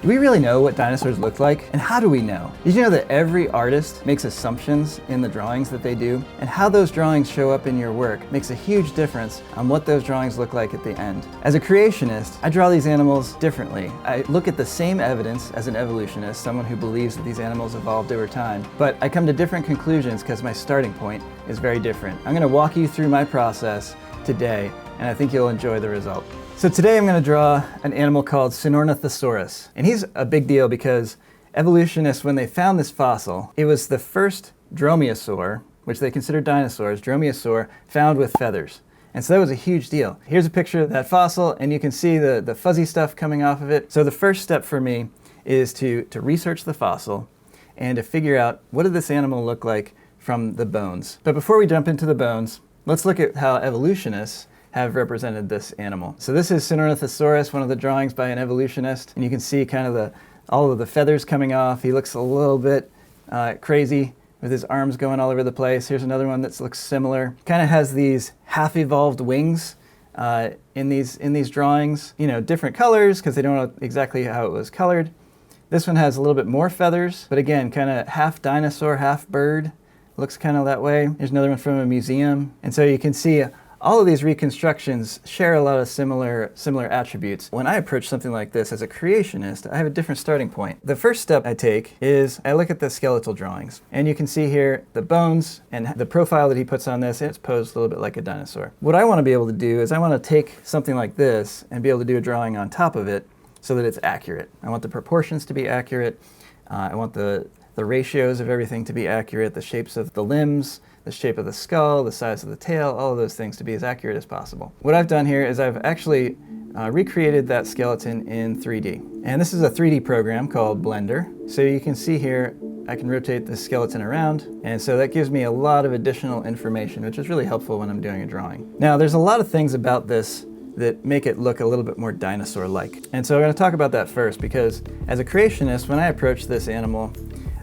Do we really know what dinosaurs look like? And how do we know? Did you know that every artist makes assumptions in the drawings that they do? And how those drawings show up in your work makes a huge difference on what those drawings look like at the end. As a creationist, I draw these animals differently. I look at the same evidence as an evolutionist, someone who believes that these animals evolved over time, but I come to different conclusions because my starting point is very different. I'm going to walk you through my process today, and I think you'll enjoy the result. So today I'm going to draw an animal called Sinornithosaurus. And he's a big deal because evolutionists, when they found this fossil, it was the first dromaeosaur, which they consider dinosaurs, dromaeosaur, found with feathers. And so that was a huge deal. Here's a picture of that fossil, and you can see the fuzzy stuff coming off of it. So the first step for me is to research the fossil and to figure out what did this animal look like from the bones. But before we jump into the bones, let's look at how evolutionists have represented this animal. So this is Sinornithosaurus, one of the drawings by an evolutionist, and you can see kind of all of the feathers coming off. He looks a little bit crazy with his arms going all over the place. Here's another one that looks similar. Kind of has these half-evolved wings in these drawings. You know, different colors because they don't know exactly how it was colored. This one has a little bit more feathers, but again, kind of half dinosaur, half bird. Looks kind of that way. Here's another one from a museum. And so you can see all of these reconstructions share a lot of similar attributes. When I approach something like this as a creationist, I have a different starting point. The first step I take is I look at the skeletal drawings. And you can see here the bones and the profile that he puts on this, it's posed a little bit like a dinosaur. What I want to be able to do is I want to take something like this and be able to do a drawing on top of it so that it's accurate. I want the proportions to be accurate. I want the ratios of everything to be accurate, the shapes of the limbs, the shape of the skull, the size of the tail, all of those things to be as accurate as possible. What I've done here is I've actually recreated that skeleton in 3D. And this is a 3D program called Blender. So you can see here, I can rotate the skeleton around, and so that gives me a lot of additional information, which is really helpful when I'm doing a drawing. Now, there's a lot of things about this that make it look a little bit more dinosaur-like. And so I'm going to talk about that first, because as a creationist, when I approach this animal,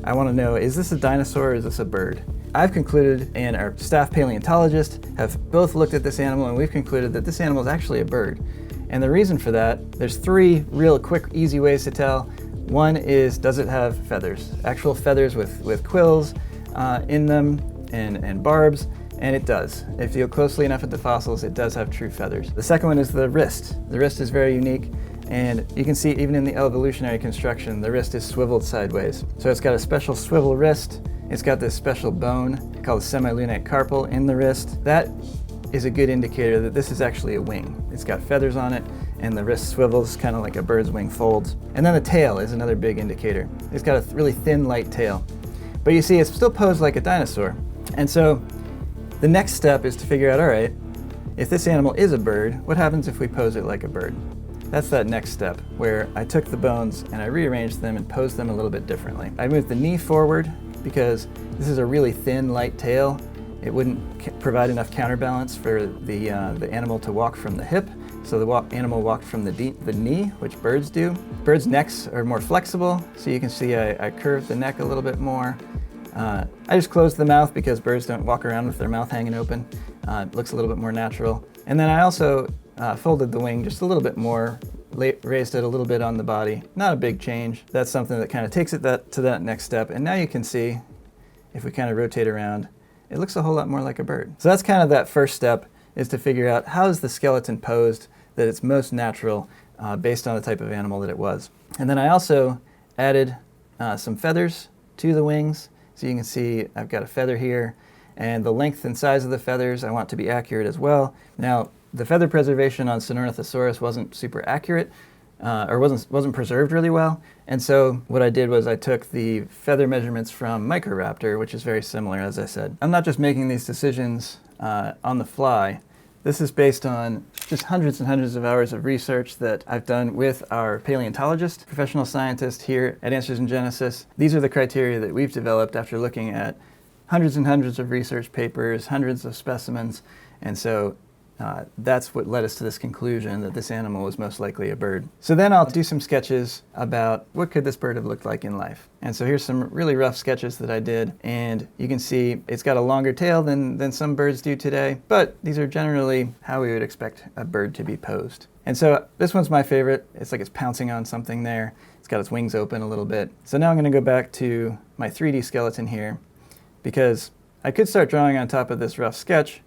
I want to know, is this a dinosaur or is this a bird? I've concluded, and our staff paleontologists have both looked at this animal, and we've concluded that this animal is actually a bird. And the reason for that, there's three real quick, easy ways to tell. One is, does it have feathers? Actual feathers with quills in them and barbs, and it does. If you look closely enough at the fossils, it does have true feathers. The second one is the wrist. The wrist is very unique. And you can see even in the evolutionary construction, the wrist is swiveled sideways. So it's got a special swivel wrist. It's got this special bone called the semilunate carpal in the wrist. That is a good indicator that this is actually a wing. It's got feathers on it, and the wrist swivels kind of like a bird's wing folds. And then the tail is another big indicator. It's got a really thin, light tail. But you see, it's still posed like a dinosaur. And so the next step is to figure out, all right, if this animal is a bird, what happens if we pose it like a bird? That's that next step, where I took the bones and I rearranged them and posed them a little bit differently. I moved the knee forward because this is a really thin, light tail. It wouldn't provide enough counterbalance for the animal to walk from the hip, so the animal walked from the knee, which birds do. Birds' necks are more flexible, so you can see I curved the neck a little bit more. I just closed the mouth because birds don't walk around with their mouth hanging open. It looks a little bit more natural. And then I also folded the wing just a little bit more, raised it a little bit on the body. Not a big change. That's something that kind of takes it to that next step. And now you can see, if we kind of rotate around, it looks a whole lot more like a bird. So that's kind of that first step, is to figure out how is the skeleton posed that it's most natural based on the type of animal that it was. And then I also added some feathers to the wings. So you can see I've got a feather here, and the length and size of the feathers I want to be accurate as well. Now, the feather preservation on Sinornithosaurus wasn't super accurate, or wasn't preserved really well. And so what I did was I took the feather measurements from Microraptor, which is very similar, as I said. I'm not just making these decisions on the fly. This is based on just hundreds and hundreds of hours of research that I've done with our paleontologist, professional scientist here at Answers in Genesis. These are the criteria that we've developed after looking at hundreds and hundreds of research papers, hundreds of specimens, and so that's what led us to this conclusion that this animal was most likely a bird. So then I'll do some sketches about what could this bird have looked like in life. And so here's some really rough sketches that I did, and you can see it's got a longer tail than some birds do today, but these are generally how we would expect a bird to be posed. And so this one's my favorite. It's like it's pouncing on something there. It's got its wings open a little bit. So now I'm going to go back to my 3D skeleton here, because I could start drawing on top of this rough sketch,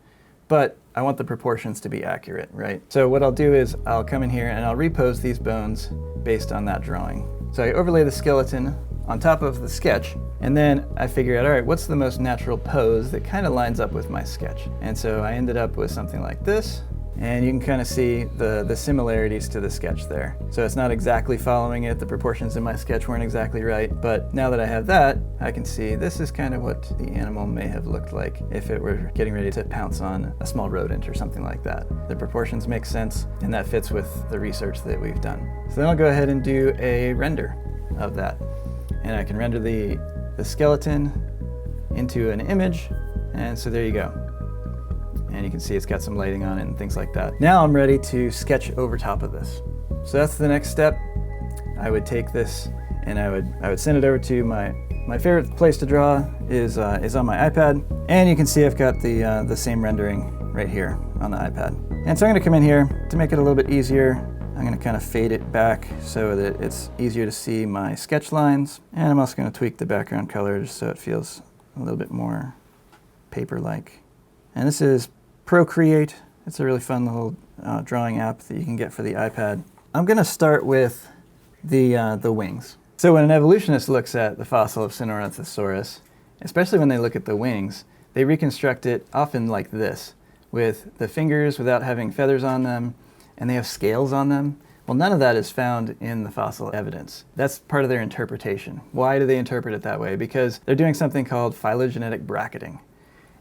but I want the proportions to be accurate, right? So what I'll do is I'll come in here and I'll repose these bones based on that drawing. So I overlay the skeleton on top of the sketch, and then I figure out, all right, what's the most natural pose that kind of lines up with my sketch? And so I ended up with something like this, and you can kind of see the similarities to the sketch there. So it's not exactly following it, the proportions in my sketch weren't exactly right, but now that I have that, I can see this is kind of what the animal may have looked like if it were getting ready to pounce on a small rodent or something like that. The proportions make sense, and that fits with the research that we've done. So then I'll go ahead and do a render of that. And I can render the skeleton into an image, and so there you go. And you can see it's got some lighting on it and things like that. Now I'm ready to sketch over top of this. So that's the next step. I would take this and I would send it over to my favorite place to draw is on my iPad, and you can see I've got the same rendering right here on the iPad. And so I'm going to come in here to make it a little bit easier. I'm going to kind of fade it back so that it's easier to see my sketch lines, and I'm also going to tweak the background color just so it feels a little bit more paper-like. And this is Procreate. It's a really fun little drawing app that you can get for the iPad. I'm going to start with the wings. So when an evolutionist looks at the fossil of Sinornithosaurus, especially when they look at the wings, they reconstruct it often like this, with the fingers without having feathers on them, and they have scales on them. Well, none of that is found in the fossil evidence. That's part of their interpretation. Why do they interpret it that way? Because they're doing something called phylogenetic bracketing.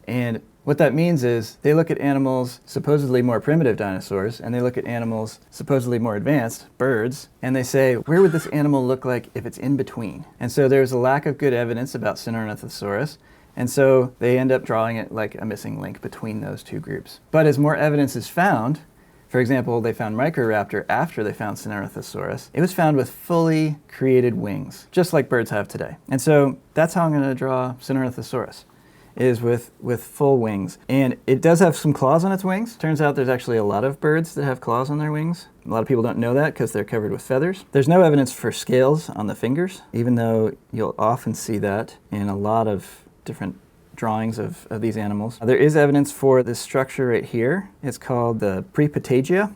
And what that means is they look at animals, supposedly more primitive dinosaurs, and they look at animals supposedly more advanced, birds, and they say, where would this animal look like if it's in between? And so there's a lack of good evidence about Sinornithosaurus, and so they end up drawing it like a missing link between those two groups. But as more evidence is found, for example, they found Microraptor after they found Sinornithosaurus. It was found with fully created wings, just like birds have today. And so that's how I'm going to draw Sinornithosaurus, is with full wings. And it does have some claws on its wings. Turns out there's actually a lot of birds that have claws on their wings. A lot of people don't know that because they're covered with feathers. There's no evidence for scales on the fingers, even though you'll often see that in a lot of different drawings of these animals. There is evidence for this structure right here. It's called the prepatagia,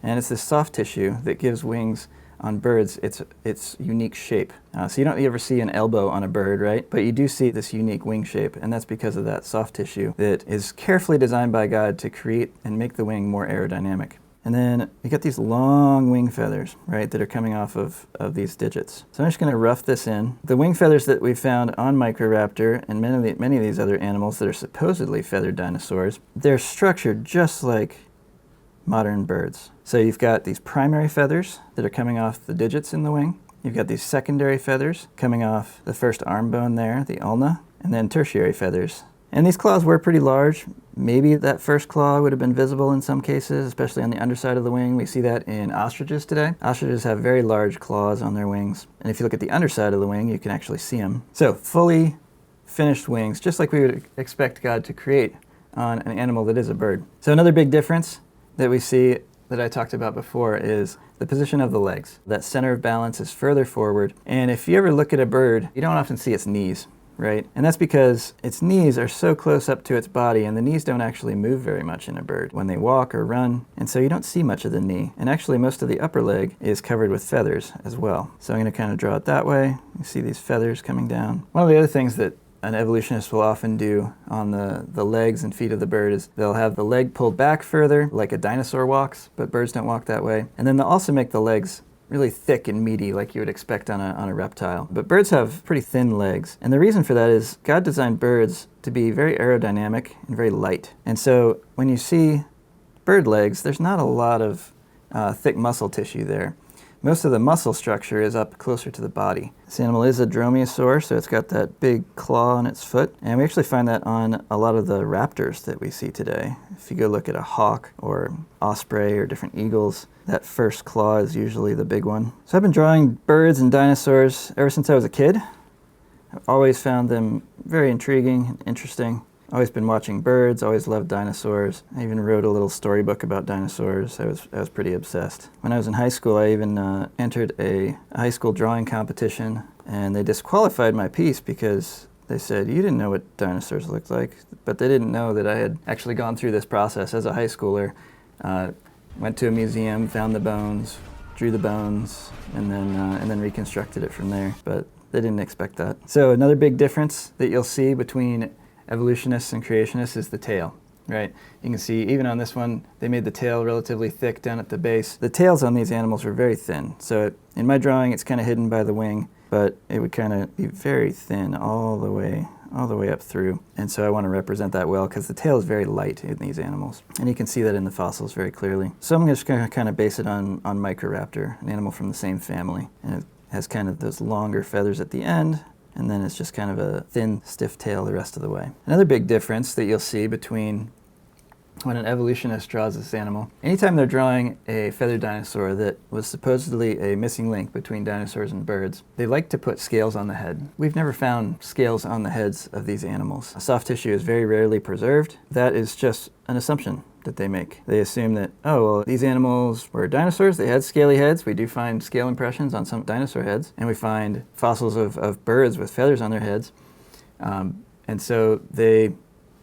and it's this soft tissue that gives wings on birds its unique shape. So you don't ever see an elbow on a bird, right? But you do see this unique wing shape, and that's because of that soft tissue that is carefully designed by God to create and make the wing more aerodynamic. And then you get these long wing feathers, right, that are coming off of these digits. So I'm just going to rough this in. The wing feathers that we found on Microraptor and many of these other animals that are supposedly feathered dinosaurs, they're structured just like modern birds. So you've got these primary feathers that are coming off the digits in the wing. You've got these secondary feathers coming off the first arm bone there, the ulna, and then tertiary feathers. And these claws were pretty large. Maybe that first claw would have been visible in some cases, especially on the underside of the wing. We see that in ostriches today. Ostriches have very large claws on their wings. And if you look at the underside of the wing, you can actually see them. So fully finished wings, just like we would expect God to create on an animal that is a bird. So another big difference that we see that I talked about before is the position of the legs. That center of balance is further forward. And if you ever look at a bird, you don't often see its knees, right? And that's because its knees are so close up to its body, and the knees don't actually move very much in a bird when they walk or run, and so you don't see much of the knee. And actually most of the upper leg is covered with feathers as well. So I'm going to kind of draw it that way. You see these feathers coming down. One of the other things that an evolutionist will often do on the legs and feet of the bird is they'll have the leg pulled back further, like a dinosaur walks, but birds don't walk that way. And then they'll also make the legs really thick and meaty like you would expect on a reptile. But birds have pretty thin legs. And the reason for that is God designed birds to be very aerodynamic and very light. And so when you see bird legs, there's not a lot of thick muscle tissue there. Most of the muscle structure is up closer to the body. This animal is a dromaeosaur, so it's got that big claw on its foot. And we actually find that on a lot of the raptors that we see today. If you go look at a hawk or osprey or different eagles, that first claw is usually the big one. So I've been drawing birds and dinosaurs ever since I was a kid. I've always found them very intriguing and interesting. Always been watching birds, always loved dinosaurs. I even wrote a little storybook about dinosaurs. I was pretty obsessed. When I was in high school, I even entered a high school drawing competition, and they disqualified my piece because they said, you didn't know what dinosaurs looked like. But they didn't know that I had actually gone through this process as a high schooler. Went to a museum, found the bones, drew the bones, and then reconstructed it from there. But they didn't expect that. So another big difference that you'll see between evolutionists and creationists is the tail, right? You can see even on this one, they made the tail relatively thick down at the base. The tails on these animals are very thin. So in my drawing, it's kind of hidden by the wing, but it would kind of be very thin all the way up through. And so I want to represent that well because the tail is very light in these animals. And you can see that in the fossils very clearly. So I'm just going to kind of base it on Microraptor, an animal from the same family. And it has kind of those longer feathers at the end, and then it's just kind of a thin, stiff tail the rest of the way. Another big difference that you'll see between when an evolutionist draws this animal, anytime they're drawing a feathered dinosaur that was supposedly a missing link between dinosaurs and birds, they like to put scales on the head. We've never found scales on the heads of these animals. Soft tissue is very rarely preserved. That is just an assumption that they make. They assume that, oh, well, these animals were dinosaurs, they had scaly heads. We do find scale impressions on some dinosaur heads, and we find fossils of birds with feathers on their heads. And so they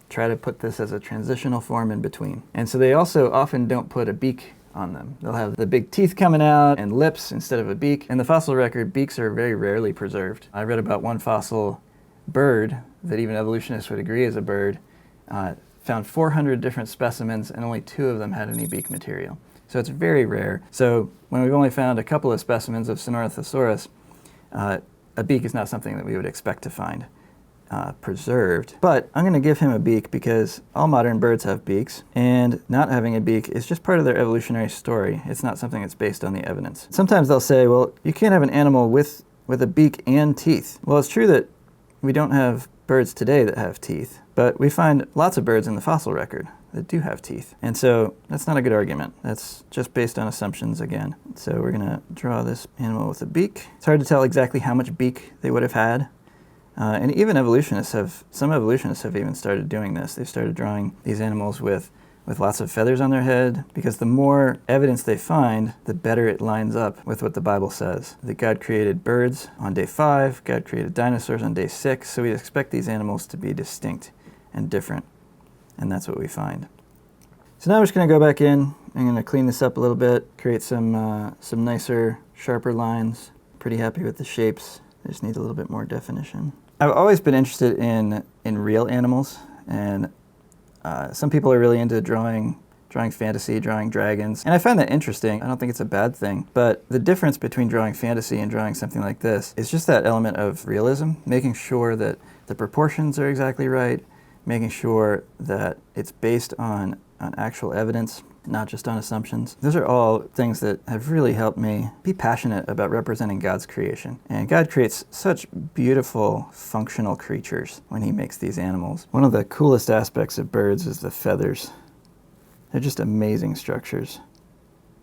try to put this as a transitional form in between. And so they also often don't put a beak on them. They'll have the big teeth coming out and lips instead of a beak. In the fossil record, beaks are very rarely preserved. I read about one fossil bird that even evolutionists would agree is a bird, found 400 different specimens and only 2 of them had any beak material. So it's very rare. So when we've only found a couple of specimens of Sonorthosaurus, a beak is not something that we would expect to find preserved. But I'm going to give him a beak because all modern birds have beaks, and not having a beak is just part of their evolutionary story. It's not something that's based on the evidence. Sometimes they'll say, well, you can't have an animal with a beak and teeth. Well, it's true that we don't have birds today that have teeth, but we find lots of birds in the fossil record that do have teeth. And so that's not a good argument. That's just based on assumptions again. So we're going to draw this animal with a beak. It's hard to tell exactly how much beak they would have had. And even some evolutionists have even started doing this. They've started drawing these animals with lots of feathers on their head, because the more evidence they find, the better it lines up with what the Bible says. That God created birds on day 5, God created dinosaurs on day 6, so we expect these animals to be distinct and different, and that's what we find. So now we're just going to go back in. I'm going to clean this up a little bit, create some nicer, sharper lines. Pretty happy with the shapes. I just need a little bit more definition. I've always been interested in real animals, and some people are really into drawing fantasy, drawing dragons, and I find that interesting. I don't think it's a bad thing, but the difference between drawing fantasy and drawing something like this is just that element of realism, making sure that the proportions are exactly right, making sure that it's based on actual evidence, not just on assumptions. Those are all things that have really helped me be passionate about representing God's creation. And God creates such beautiful, functional creatures when he makes these animals. One of the coolest aspects of birds is the feathers. They're just amazing structures.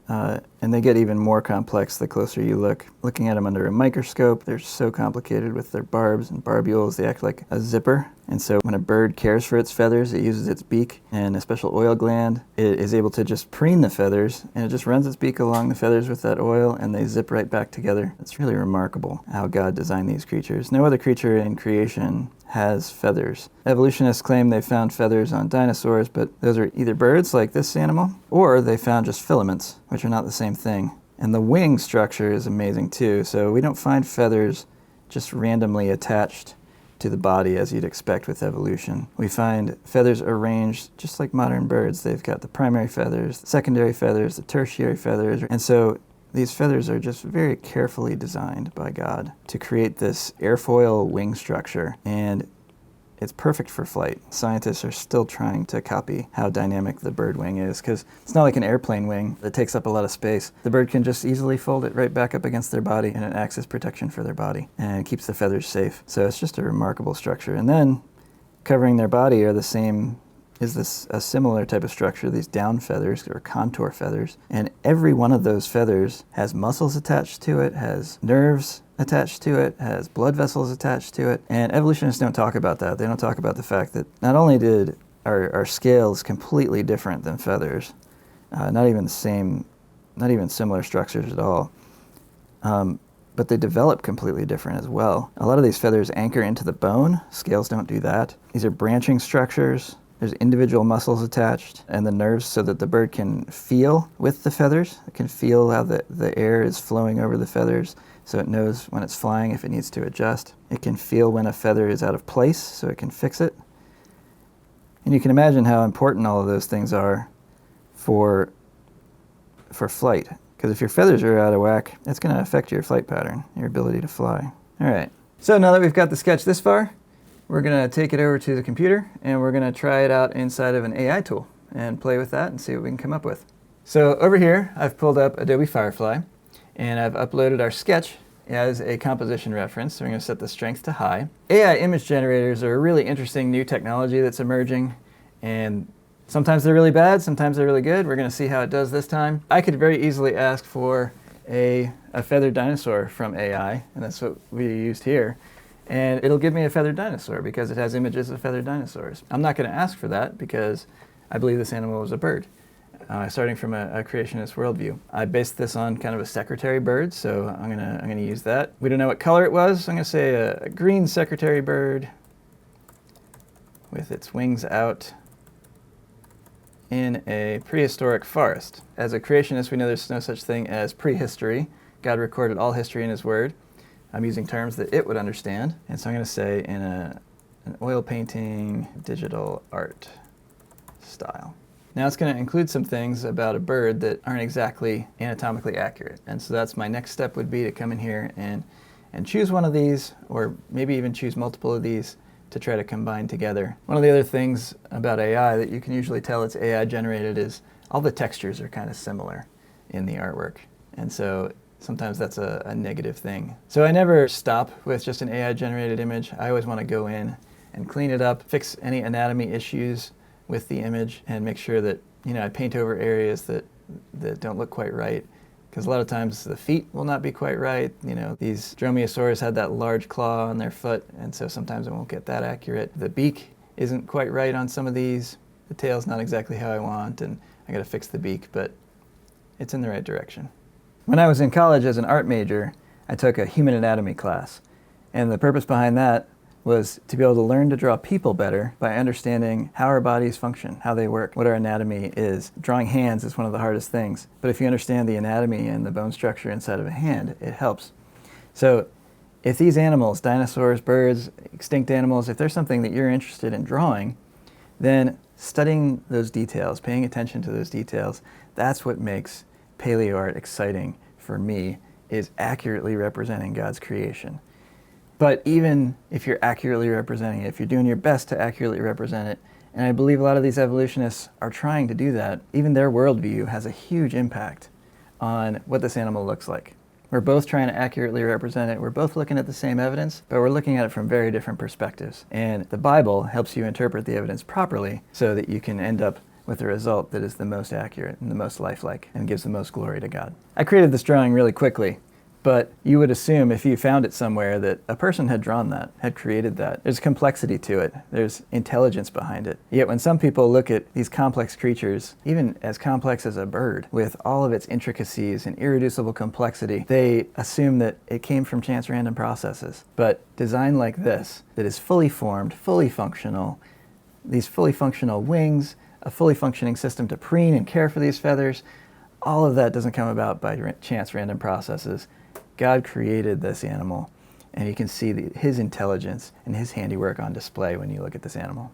And they get even more complex the closer you look. Looking at them under a microscope, they're so complicated with their barbs and barbules. They act like a zipper. And so when a bird cares for its feathers, it uses its beak and a special oil gland. It is able to just preen the feathers, and it just runs its beak along the feathers with that oil, and they zip right back together. It's really remarkable how God designed these creatures. No other creature in creation has feathers. Evolutionists claim they found feathers on dinosaurs, but those are either birds, like this animal, or they found just filaments, which are not the same thing. And the wing structure is amazing too, so we don't find feathers just randomly attached to the body as you'd expect with evolution. We find feathers arranged just like modern birds. They've got the primary feathers, the secondary feathers, the tertiary feathers, and so these feathers are just very carefully designed by God to create this airfoil wing structure, and it's perfect for flight. Scientists are still trying to copy how dynamic the bird wing is, because it's not like an airplane wing that takes up a lot of space. The bird can just easily fold it right back up against their body, and it acts as protection for their body and keeps the feathers safe. So it's just a remarkable structure. And then covering their body are a similar type of structure, these down feathers or contour feathers. And every one of those feathers has muscles attached to it, has nerves attached to it, has blood vessels attached to it. And evolutionists don't talk about that. They don't talk about the fact that not only did our scales completely different than feathers, not even the same, not even similar structures at all, but they develop completely different as well. A lot of these feathers anchor into the bone. Scales don't do that. These are branching structures. There's individual muscles attached and the nerves so that the bird can feel with the feathers. It can feel how the air is flowing over the feathers, so it knows when it's flying if it needs to adjust. It can feel when a feather is out of place, so it can fix it. And you can imagine how important all of those things are for flight. Because if your feathers are out of whack, it's going to affect your flight pattern, your ability to fly. All right, so now that we've got the sketch this far, we're going to take it over to the computer and we're going to try it out inside of an AI tool and play with that and see what we can come up with. So over here, I've pulled up Adobe Firefly and I've uploaded our sketch as a composition reference. So we're going to set the strength to high. AI image generators are a really interesting new technology that's emerging, and sometimes they're really bad, sometimes they're really good. We're going to see how it does this time. I could very easily ask for a feathered dinosaur from AI, and that's what we used here. And it'll give me a feathered dinosaur because it has images of feathered dinosaurs. I'm not going to ask for that because I believe this animal was a bird, starting from a creationist worldview. I based this on kind of a secretary bird, so I'm gonna use that. We don't know what color it was, so I'm going to say a green secretary bird with its wings out in a prehistoric forest. As a creationist, we know there's no such thing as prehistory. God recorded all history in His Word. I'm using terms that it would understand, and so I'm going to say in an oil painting, digital art style. Now it's going to include some things about a bird that aren't exactly anatomically accurate, and so that's my next step would be to come in here and choose one of these, or maybe even choose multiple of these to try to combine together. One of the other things about AI that you can usually tell it's AI generated is all the textures are kind of similar in the artwork, and so sometimes that's a negative thing. So I never stop with just an AI generated image. I always want to go in and clean it up, fix any anatomy issues with the image, and make sure that I paint over areas that don't look quite right. Because a lot of times the feet will not be quite right. These dromaeosaurs had that large claw on their foot, and so sometimes it won't get that accurate. The beak isn't quite right on some of these. The tail's not exactly how I want, and I gotta fix the beak, but it's in the right direction. When I was in college as an art major, I took a human anatomy class, and the purpose behind that was to be able to learn to draw people better by understanding how our bodies function, how they work, what our anatomy is. Drawing hands is one of the hardest things, but if you understand the anatomy and the bone structure inside of a hand, it helps. So if these animals, dinosaurs, birds, extinct animals, if there's something that you're interested in drawing, then studying those details, paying attention to those details, that's what makes paleo art exciting for me, is accurately representing God's creation. But even if you're accurately representing it, if you're doing your best to accurately represent it, and I believe a lot of these evolutionists are trying to do that, even their worldview has a huge impact on what this animal looks like. We're both trying to accurately represent it. We're both looking at the same evidence, but we're looking at it from very different perspectives. And the Bible helps you interpret the evidence properly so that you can end up with a result that is the most accurate and the most lifelike and gives the most glory to God. I created this drawing really quickly, but you would assume if you found it somewhere that a person had drawn that, had created that. There's complexity to it. There's intelligence behind it. Yet when some people look at these complex creatures, even as complex as a bird, with all of its intricacies and irreducible complexity, they assume that it came from chance random processes. But design like this, that is fully formed, fully functional, these fully functional wings, a fully functioning system to preen and care for these feathers, all of that doesn't come about by chance random processes. God created this animal, and you can see His intelligence and His handiwork on display when you look at this animal.